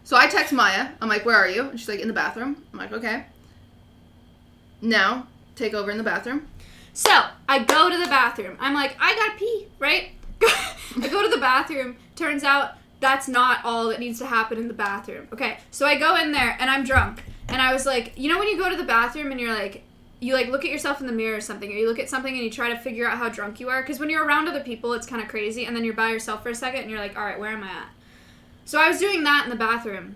So I text Maya. I'm like, where are you? And she's like, in the bathroom. I'm like, okay. Now, take over in the bathroom. So, I go to the bathroom. I'm like, I gotta pee, right? I go to the bathroom. Turns out that's not all that needs to happen in the bathroom. Okay, so I go in there, and I'm drunk. And I was like, you know when you go to the bathroom and you're like, you like look at yourself in the mirror or something, or you look at something and you try to figure out how drunk you are? Because when you're around other people, it's kind of crazy, and then you're by yourself for a second, and you're like, all right, where am I at? So I was doing that in the bathroom.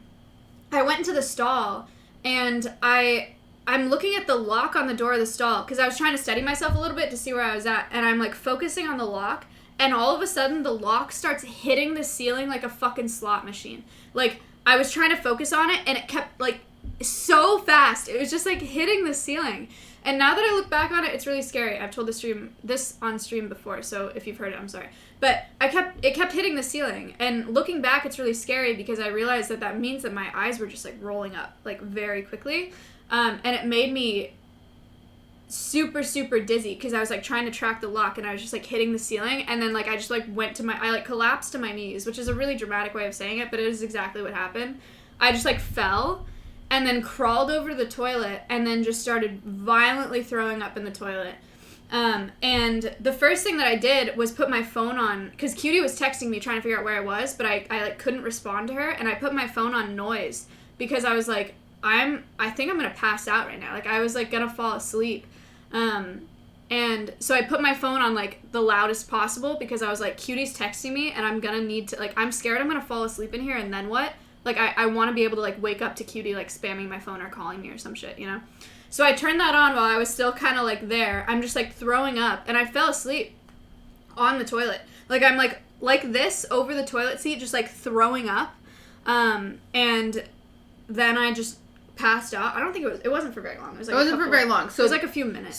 I went into the stall, and I'm looking at the lock on the door of the stall, because I was trying to steady myself a little bit to see where I was at, and I'm like focusing on the lock, and all of a sudden the lock starts hitting the ceiling like a fucking slot machine. Like, I was trying to focus on it, and it kept, like, so fast. It was just, like, hitting the ceiling. And now that I look back on it, it's really scary. I've told this on stream before, so if you've heard it, I'm sorry. But it kept hitting the ceiling. And looking back, it's really scary because I realized that means that my eyes were just, like, rolling up, like, very quickly. And it made me super, super dizzy because I was, like, trying to track the lock, and I was just, like, hitting the ceiling. And then, like, I just, like, I collapsed to my knees, which is a really dramatic way of saying it, but it is exactly what happened. I just, like, fell and then crawled over to the toilet and then just started violently throwing up in the toilet. And the first thing that I did was put my phone on, because Cutie was texting me trying to figure out where I was, but I like couldn't respond to her, and I put my phone on noise because I was like, I think I'm gonna pass out right now. Like, I was like gonna fall asleep. And so I put my phone on like the loudest possible because I was like, Cutie's texting me and I'm gonna need to, like, I'm scared I'm gonna fall asleep in here, and then what? Like, I want to be able to, like, wake up to Cutie, like, spamming my phone or calling me or some shit, you know? So I turned that on while I was still kind of, like, there. I'm just, like, throwing up, and I fell asleep on the toilet. Like, I'm, like this over the toilet seat, just, like, throwing up. And then I just passed out. I don't think it wasn't for very long. It wasn't for very long. So it was, like, a few minutes.